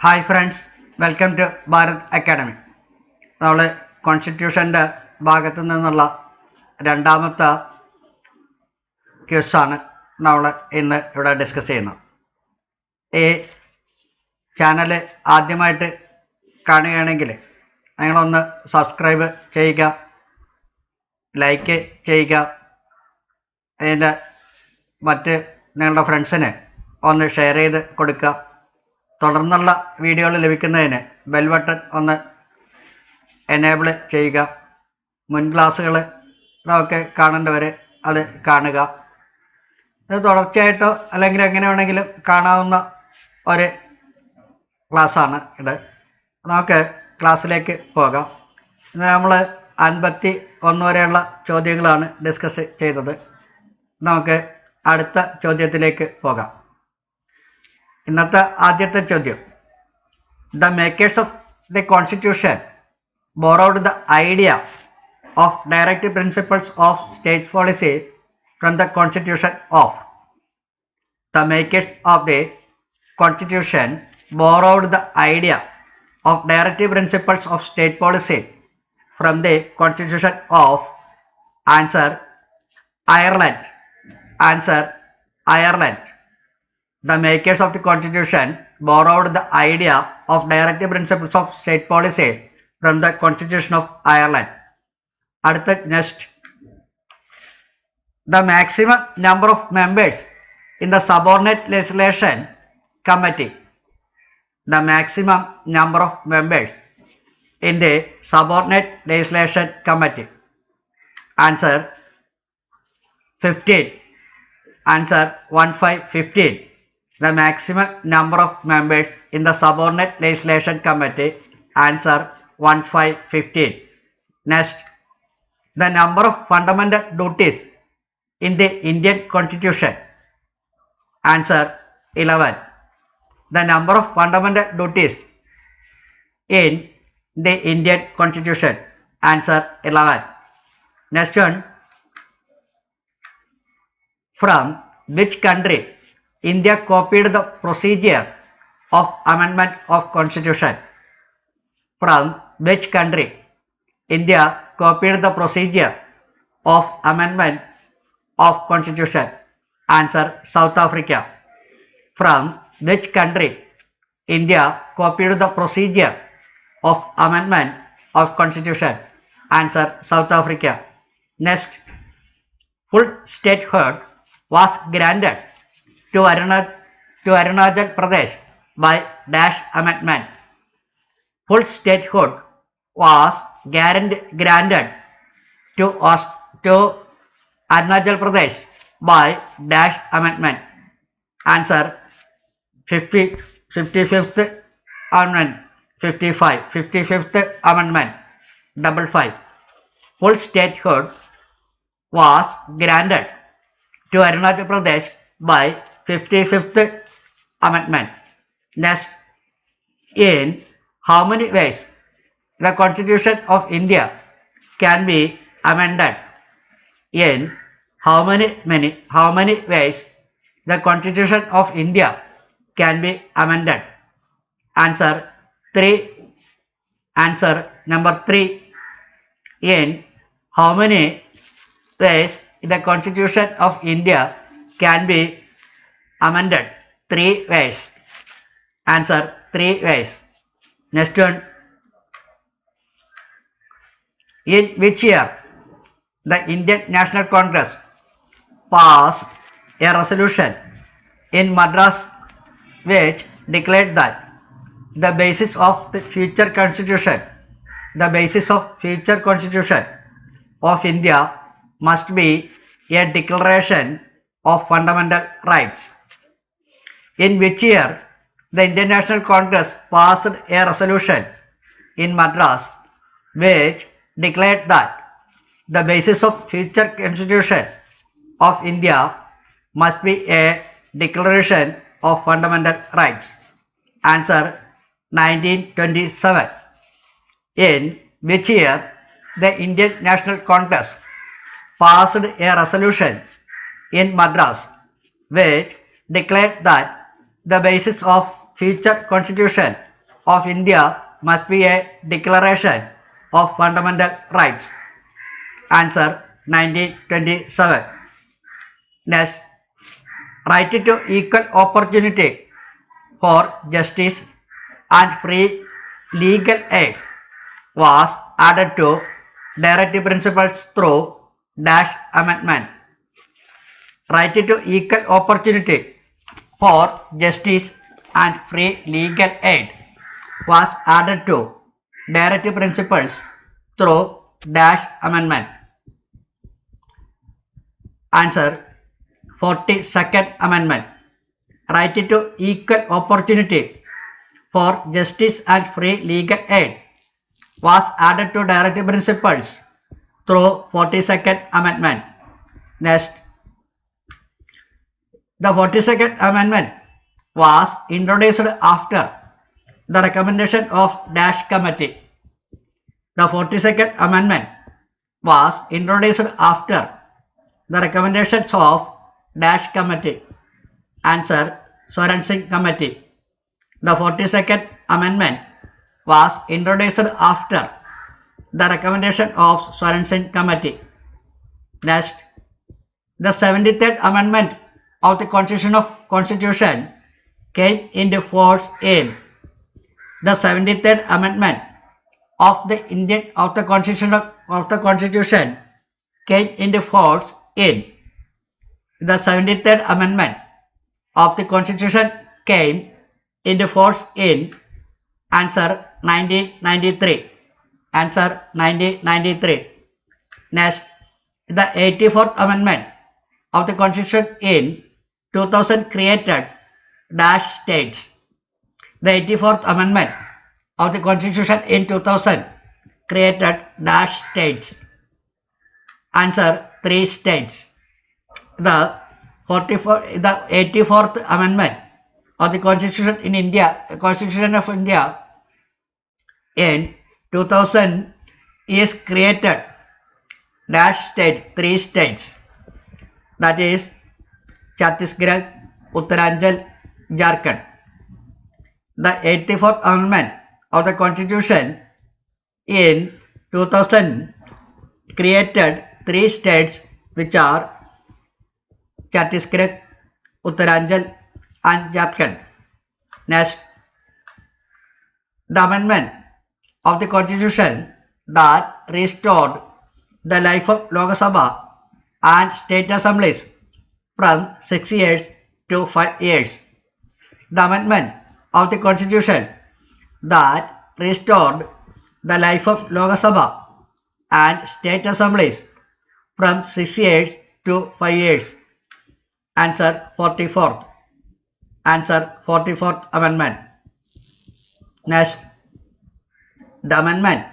Hi friends, welcome to Bharat Academy. നമ്മൾ കോൺസ്റ്റിറ്റ്യൂഷൻ്റെ ഭാഗത്തു നിന്നുള്ള രണ്ടാമത്തെ ക്വിസാണ് നമ്മൾ ഇന്ന് ഇവിടെ ഡിസ്കസ് ചെയ്യുന്നത്. ഈ ചാനൽ ആദ്യമായിട്ട് കാണുകയാണെങ്കിൽ നിങ്ങളൊന്ന് സബ്സ്ക്രൈബ് ചെയ്യുക, ലൈക്ക് ചെയ്യുക, അതിൻ്റെ മറ്റ് നിങ്ങളുടെ ഫ്രണ്ട്സിന് ഒന്ന് ഷെയർ ചെയ്ത് കൊടുക്കുക. തുടർന്നുള്ള വീഡിയോകൾ ലഭിക്കുന്നതിന് ബെൽ ബട്ടൺ ഒന്ന് എനേബിൾ ചെയ്യുക. മുൻ ക്ലാസ്സുകൾ ഒക്കെ കാണേണ്ടവർ അത് കാണുക. ഇത് തുടർച്ചയായിട്ടോ അല്ലെങ്കിൽ എങ്ങനെ വേണമെങ്കിലും കാണാവുന്ന ഒരു ക്ലാസ്സാണ് ഇത്. നമുക്ക് ക്ലാസ്സിലേക്ക് പോകാം. ഇന്ന് നമ്മൾ 51 വരെയുള്ള ചോദ്യങ്ങളാണ് ഡിസ്കസ് ചെയ്തത്. നമുക്ക് അടുത്ത ചോദ്യത്തിലേക്ക് പോകാം. ഇന്നത്തെ ആദ്യത്തെ ചോദ്യം, the makers of the constitution borrowed the idea of direct principles of state policy from the constitution of. The makers of the constitution borrowed the idea of direct principles of state policy from the constitution of. Answer Ireland. Answer Ireland. The makers of the constitution borrowed the idea of directive principles of state policy from the constitution of Ireland. അടുത്ത next. The maximum number of members in the subordinate legislation committee. The maximum number of members in the subordinate legislation committee. Answer 15. Answer 15. The maximum number of members in the subordinate legislation committee. Answer 15. Next, the number of fundamental duties in the Indian Constitution. Answer 11. The number of fundamental duties in the Indian Constitution. Answer 11. Next one, from which country India copied the procedure of amendment of constitution? From which country India copied the procedure of amendment of constitution? Answer South Africa. From which country India copied the procedure of amendment of constitution? Answer South Africa. Next, full statehood was granted to Arunachal Pradesh by dash amendment. Full statehood was granted to Arunachal Pradesh by dash amendment. Answer 55th amendment. 55th amendment. 55. Full statehood was granted to Arunachal Pradesh by 55th amendment. Next, in how many ways the Constitution of India can be amended? In how many ways the Constitution of India can be amended? Answer 3. Answer number 3. In how many ways the Constitution of India can be amended? 3 ways. Answer 3 ways. Next one, in which year the Indian National Congress passed a resolution in Madras which declared that the basis of the future constitution of India must be a declaration of fundamental rights? In which year the Indian National Congress passed a resolution in Madras which declared that the basis of future constitution of India must be a declaration of fundamental rights? Answer 1927. In which year the Indian National Congress passed a resolution in Madras which declared that the basis of future constitution of India must be a Declaration of Fundamental Rights. Answer 1927. Next, right to equal opportunity for justice and free legal aid was added to directive principles through dash amendment. Right to equal opportunity for justice and free legal aid was added to directive principles through dash amendment. Answer 42nd Amendment. Right to equal opportunity for justice and free legal aid was added to directive principles through 42nd Amendment. Next, the 42nd Amendment was introduced after the recommendation of Dash Committee. The 42nd Amendment was introduced after the recommendations of Dash Committee. Answer Swaran Singh Committee. The 42nd Amendment was introduced after the recommendation of Swaran Singh Committee. Next, the 73rd Amendment of the Constitution came into force in the 73rd Amendment of the Constitution came into force in the 73rd Amendment of the Constitution came into force in answer 1993. Answer 1993. Next, the 84th Amendment of the Constitution in 2000 created dash states. The 84th Amendment of the Constitution in 2000 created dash states. Answer 3 states. The 84th Amendment of the Constitution in India, Constitution of India in 2000 is created dash state 3 states, that is Chhattisgarh, Uttaranchal, Jharkhand. The 84th Amendment of the Constitution in 2000 created 3 states which are Chhattisgarh, Uttaranchal and Jharkhand. Next, the amendment of the Constitution that restored the life of Lok Sabha and state assemblies from 6 years to 5 years. The amendment of the Constitution that restored the life of Lok Sabha and state assemblies from 6 years to 5 years. Answer 44th. Answer 44th Amendment. Next, the amendment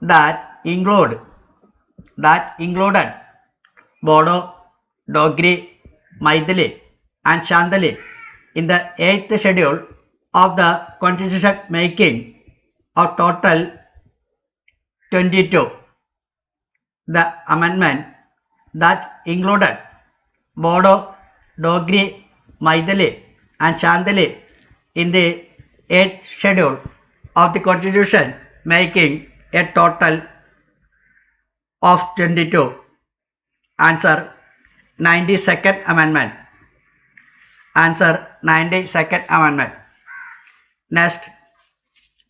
that included Bodo, Dogri, Maithili and Santali in the 8th schedule of the Constitution, making a total 22. The amendment that included Bodo, Dogri, Maithili and Santali in the 8th schedule of the Constitution, making a total of 22. Answer 92nd Amendment. Answer 92nd Amendment. Next,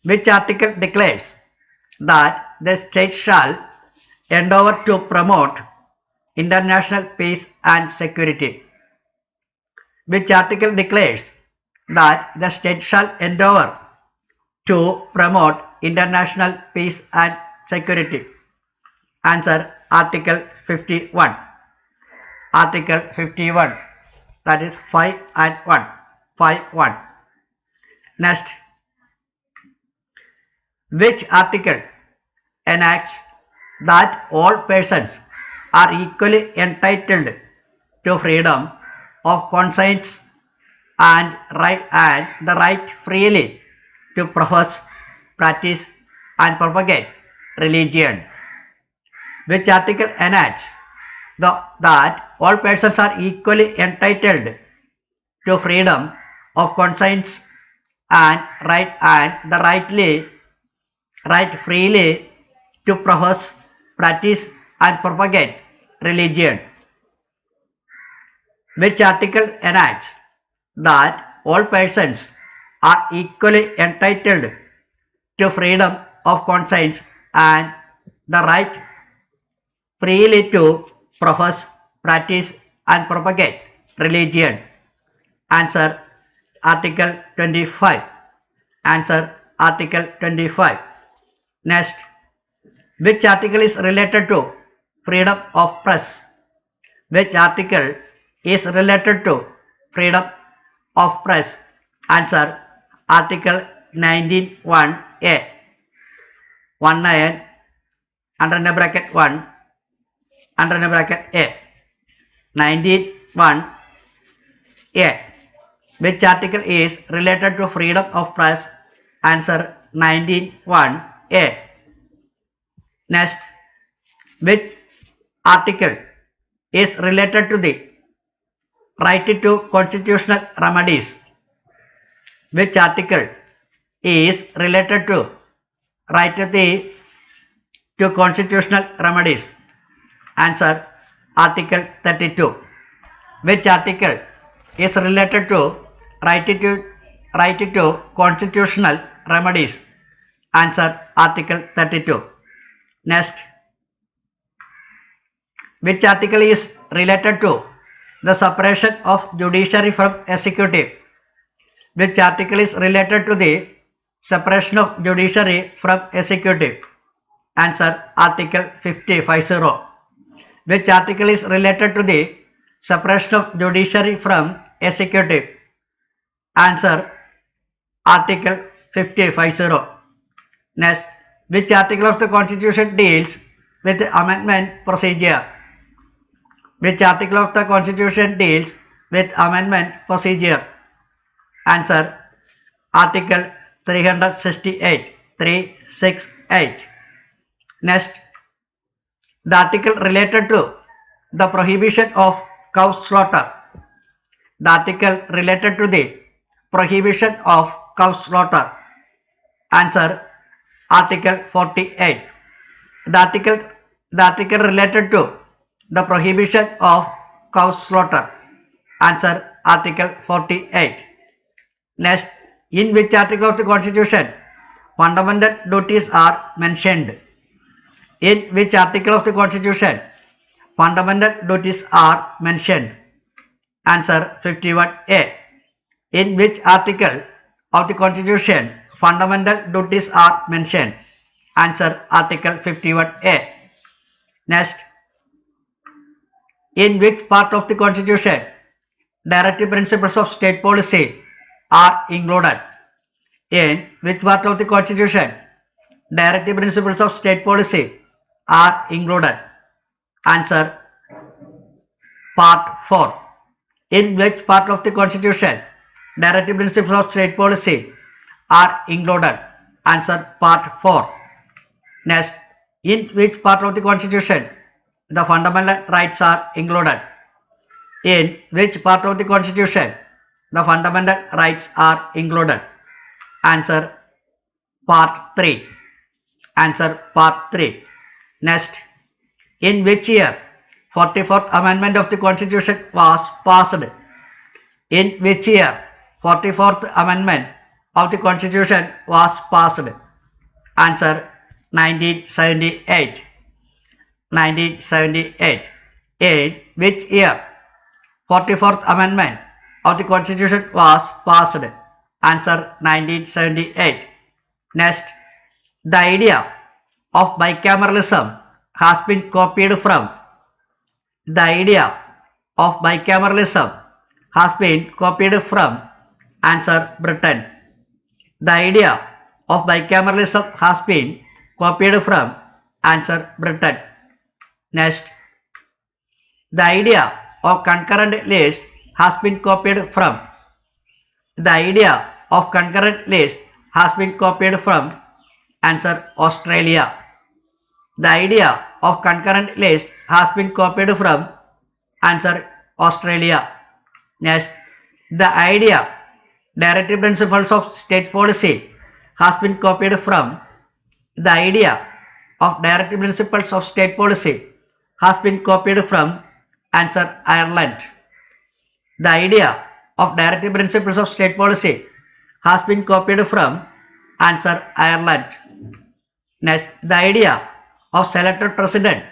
which article declares that the state shall endeavor to promote international peace and security? Which article declares that the state shall endeavor to promote international peace and security? Answer Article 51. Article 51, that is 5 and 1. 5-1. Next, which article enacts that all persons are equally entitled to freedom of conscience and the right freely to profess, practice and propagate religion? Which article enacts that all persons are equally entitled to freedom of conscience and the right freely to profess, practice and propagate religion. Which article enacts that all persons are equally entitled to freedom of conscience and the right freely to profess, practice and propagate religion. Answer Article 25. Answer Article 25. Next, which article is related to freedom of press? Which article is related to freedom of press? Answer Article 19(1)(a). 19 under bracket 1 under bracket A. 19(1)(a). Which article is related to freedom of press? Answer 19(1)(a). Next, which article is related to the right to constitutional remedies? Which article is related to right to constitutional remedies? Answer Article 32. Which article is related to right to constitutional remedies? Answer Article 32. Next, which article is related to the separation of judiciary from executive? Which article is related to the separation of judiciary from executive? Answer Article 50. Which article is related to the separation of judiciary from executive? Answer Article 50. Next, which article of the Constitution deals with amendment procedure? Which article of the Constitution deals with amendment procedure? Answer Article 368. 368. Next, the article related to the prohibition of cow slaughter. The article related to the prohibition of cow slaughter. Answer Article 48. The article related to the prohibition of cow slaughter. Answer Article 48. Next, in which article of the Constitution fundamental duties are mentioned? In which article of the Constitution fundamental duties are mentioned? Answer 51(a). In which article of the Constitution fundamental duties are mentioned? Answer Article 51(a). Next, in which part of the Constitution directive principles of state policy are included? In which part of the Constitution directive principles of state policy are included? Answer Part 4. In which part of the Constitution directive principles of state policy are included? Answer Part 4. Next, in which part of the Constitution the fundamental rights are included? In which part of the Constitution the fundamental rights are included? Answer Part 3. Answer Part 3. Next, in which year 44th Amendment of the Constitution was passed? In which year 44th Amendment of the Constitution was passed? Answer 1978. 1978. In which year 44th Amendment of the Constitution was passed? Answer 1978. Next, the idea of bicameralism has been copied from. The idea of bicameralism has been copied from. Answer Britain. The idea of bicameralism has been copied from. Answer Britain. Next, the idea of concurrent list has been copied from. The idea of concurrent list has been copied from. Answer Australia. The idea of concurrent list has been copied from. Answer Australia. Next, the idea directive principles of state policy has been copied from. The idea of directive principles of state policy has been copied from. Answer Ireland. The idea of directive principles of state policy has been copied from. Answer Ireland. Next, the idea of selected president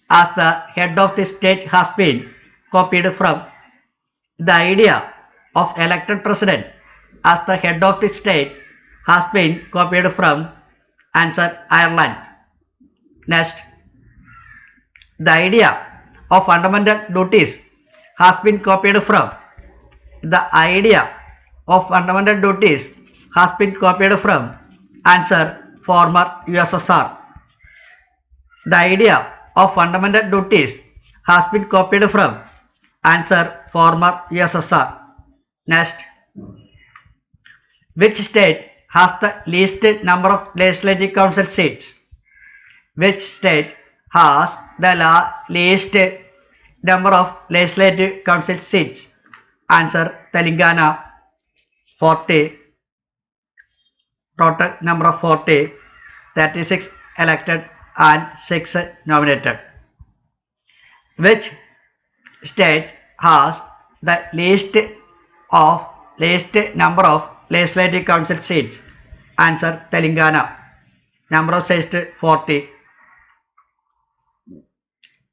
as the head of the state has been copied from. The idea of elected president as the head of the state has been copied from. Answer Ireland. Next, the idea of fundamental duties has been copied from. The idea of fundamental duties has been copied from. Answer former USSR. The idea of fundamental duties has been copied from. Answer former USSR. Next, which state has the least number of legislative council seats? Which state has the least number of legislative council seats? Answer Telangana. 40. Total number of 40. 36 elected and 6 nominated. Which state has the least number of legislative council seats? Answer Telangana. Number of seats 40.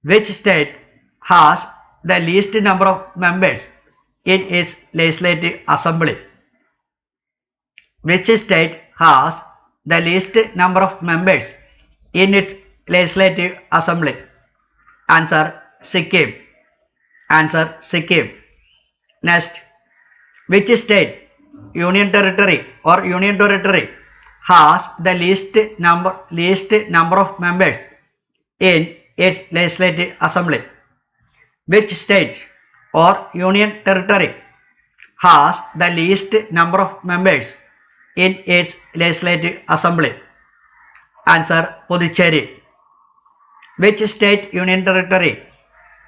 Which state has the least number of members in its legislative assembly? Which state has the least number of members in its legislative assembly? Answer Sikkim. Answer Sikkim. Next, which state, union territory has the least number of members in its legislative assembly? Which state or union territory has the least number of members in its legislative assembly? Answer Puducherry. Which state union territory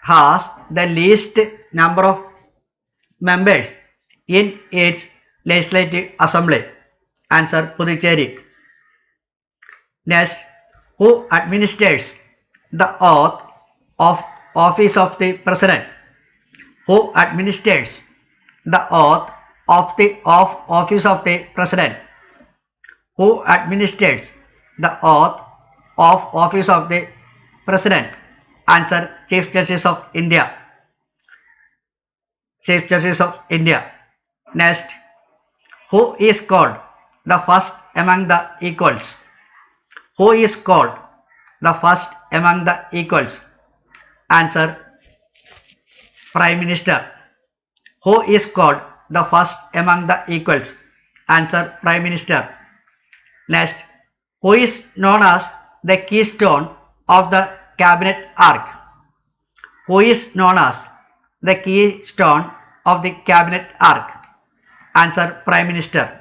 has the least number of members in its legislative assembly? Answer Puducherry. Next, who administers the oath of office of the president? Who administers the oath of office of the president? Who administers the oath of office of the president? Answer Chief Justice of India. Chief Justice of India. Next, who is called the first among the equals? Who is called the first among the equals? Answer Prime Minister. Who is called the first among the equals? Answer Prime Minister. Next, who is known as the keystone of the cabinet arc? Who is known as the keystone of the cabinet arc? Answer Prime Minister.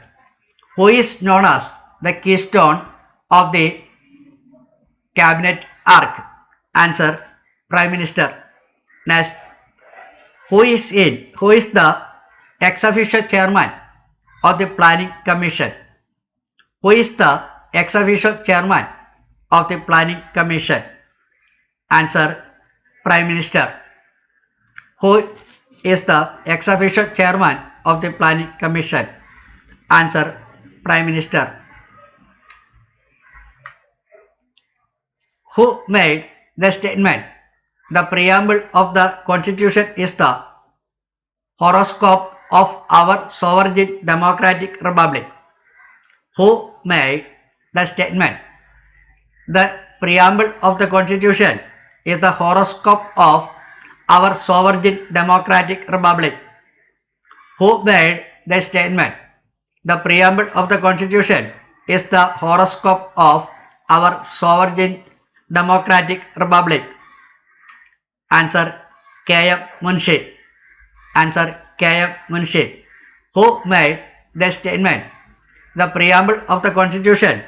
Who is known as the keystone of the cabinet arc? Answer Prime Minister. Next, who is the ex officio chairman of the Planning Commission? Who is the ex officio chairman of the Planning Commission? Answer Prime Minister. Who is the ex officio chairman of the Planning Commission? Answer Prime Minister. Who made the statement, "The preamble of the Constitution is the horoscope of our sovereign democratic republic"? Who made the statement, "The preamble of the Constitution is the horoscope of our sovereign democratic republic"? Who made the statement, "The preamble of the Constitution is the horoscope of our sovereign democratic republic"? Answer K.M. Munshi. Answer K.M. Munshi. Who made the statement, "The preamble of the Constitution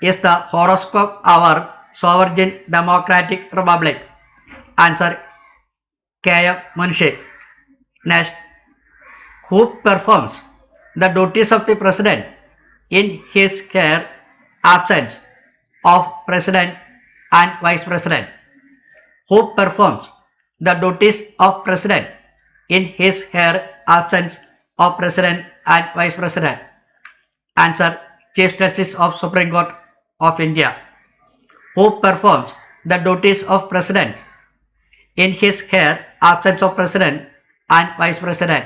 is the horoscope of our sovereign democratic republic"? Answer K.M. Munshi. Next, who performs the duties of the President in his/her absence of President and Vice President? Who performs the duties of President in his/her absence of President and Vice President? Answer: Chief Justice of Supreme Court of India. Who performs the duties of President in his/her absence of President and Vice President?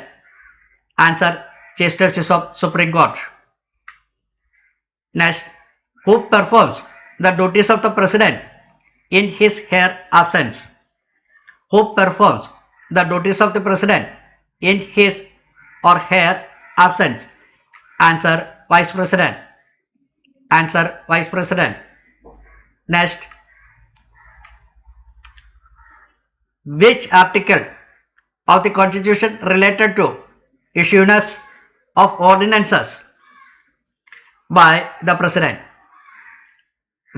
Answer: Chief Justice of Supreme Court. Next, who performs the duties of the President in his/her absence? Who performs the duties of the President in his or her absence? Answer: Vice President. Answer: Vice President. Next, which article of the Constitution related to issuance of ordinances by the President?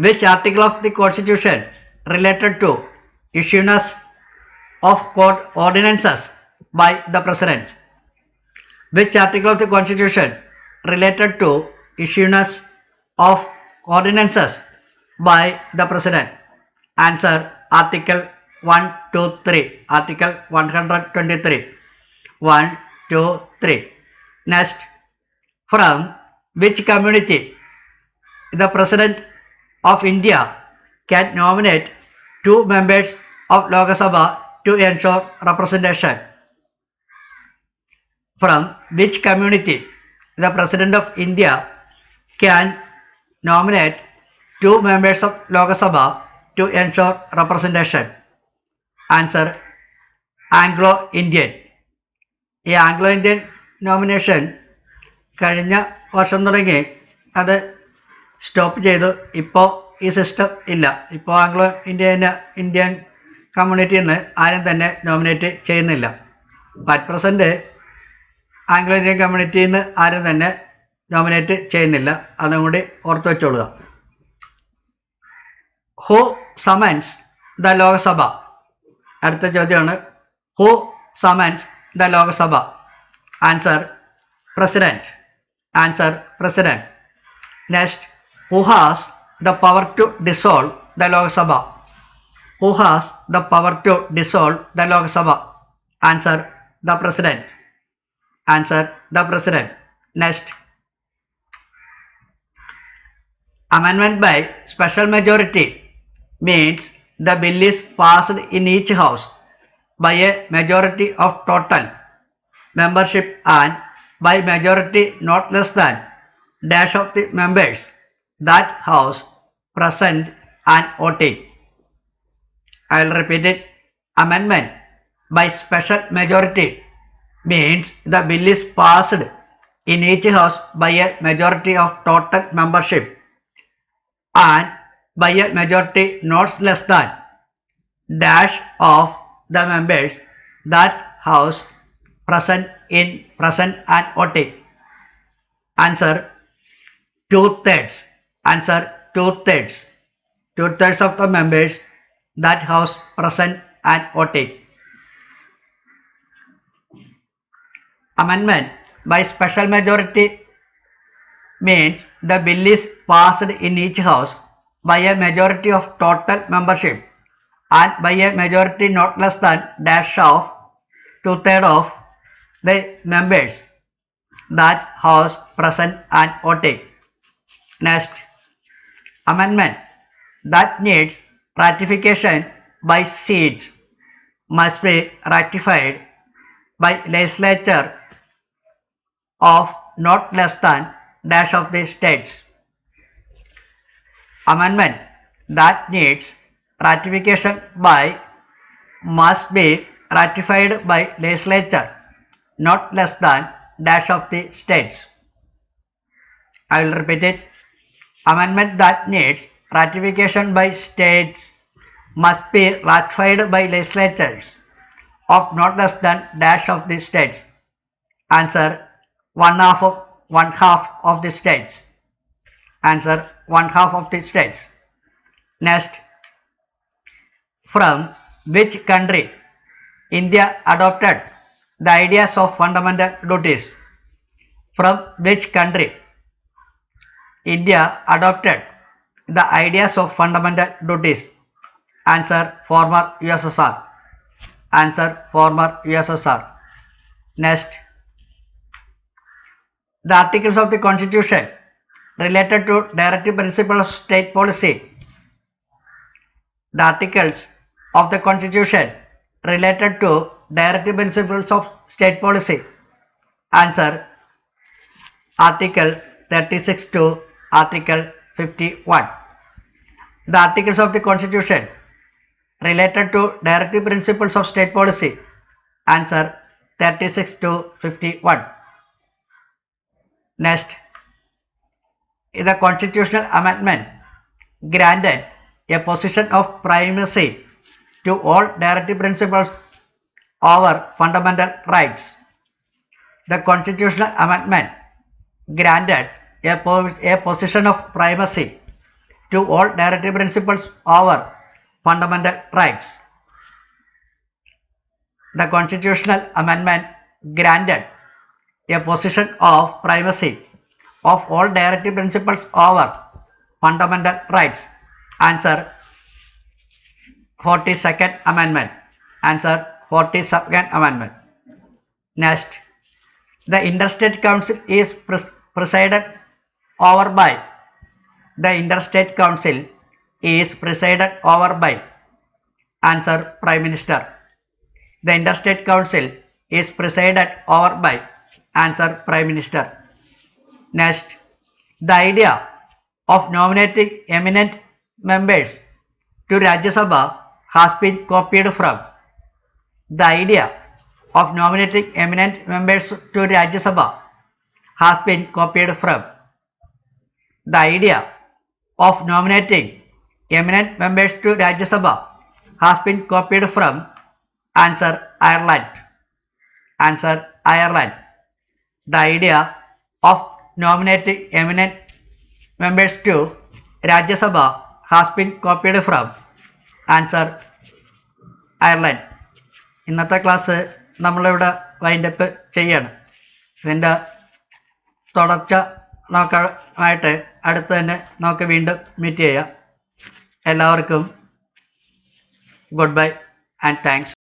Which article of the Constitution related to issuance of court ordinances by the President? Which article of the Constitution related to issuance of ordinances by the President? Answer: Article 1, 2, 3. Article 123. 1, 2, 3. Next, from which community the President of India can nominate 2 members of Lok Sabha to ensure representation? From which community the President of India can nominate 2 members of Lok Sabha to ensure representation? Answer: Anglo-Indian. ഈ Anglo Indian nomination കഴിഞ്ഞ വർഷം തുടങ്ങി അത് stop ചെയ്തു. ഇപ്പോൾ ഈ system ഇല്ല. ഇപ്പോൾ ആംഗ്ലോ ഇന്ത്യൻ കമ്മ്യൂണിറ്റിയിൽ നിന്ന് ആരും തന്നെ നോമിനേറ്റ് ചെയ്യുന്നില്ല. അറ്റ് പ്രസൻറ്റ് ആംഗ്ലോ ഇന്ത്യൻ കമ്മ്യൂണിറ്റിയിൽ നിന്ന് ആരും തന്നെ നോമിനേറ്റ് ചെയ്യുന്നില്ല. അതും കൂടി ഓർത്തു വെച്ചോളുക. Who summons the Lok Sabha? അടുത്ത ചോദ്യമാണ്, who summons the Lok Sabha? Answer: President. Answer: President. Next, who has the power to dissolve the Lok Sabha? Who has the power to dissolve the Lok Sabha? Answer: the President. Answer: the President. Next, amendment by special majority means the bill is passed in each house by a majority of total membership and by majority not less than dash of the members that house present and voting. I will repeat it. Amendment by special majority means the bill is passed in each house by a majority of total membership and by a majority not less than dash of the members that house present and voting. Answer: 2/3. Answer: 2/3. 2/3 of the members that house present and voting. Amendment by special majority means the bill is passed in each house by a majority of total membership and by a majority not less than dash of 2/3 of the members that house present and voting. Next, amendment that needs ratification by seats must be ratified by legislature of not less than dash of the states. Amendment that needs ratification by must be ratified by legislature not less than dash of the states. I will repeat it. Amendment that needs ratification by states must be ratified by legislatures of not less than dash of the states. Answer: one half of the states. Answer: one half of the states. Next, from which country India adopted the ideas of fundamental duties? From which country India adopted the ideas of fundamental duties? Answer: former USSR. Answer: former USSR. Next, the articles of the Constitution related to directive principles of state policy. The articles of the Constitution related to directive principles of state policy. Answer: Article 36 to Article 51. The articles of the Constitution related to directive principles of state policy. Answer: 36 to 51. Next, the constitutional amendment granted a position of primacy to all directive principles over fundamental rights. The constitutional amendment granted a position of primacy to all directive principles over fundamental rights. The constitutional amendment granted a position of primacy of all directive principles over fundamental rights. Answer: 42nd Amendment. Answer: 42nd Amendment. Next, the Interstate Council is presided over by. The Interstate Council is presided over by. Answer: Prime Minister. The Interstate Council is presided over by. Answer: Prime Minister. Next, the idea of nominating eminent members to Rajya Sabha has been copied from. The idea of nominating eminent members to Rajya Sabha has been copied from. The idea of nominating eminent members to Rajya Sabha has been copied from. Answer: Ireland. Answer: Ireland. The idea of nominating eminent members to Rajya Sabha has been copied from. Answer: Ireland. ഇന്നത്തെ class നമ്മളിവിടെ wind up ചെയ്യാണ്. ഇതിൻ്റെ തുടർച്ച നോക്കാനായിട്ട് അടുത്ത് തന്നെ നമുക്ക് വീണ്ടും മീറ്റ് ചെയ്യാം. എല്ലാവർക്കും ഗുഡ് ബൈ ആൻഡ് താങ്ക്സ്.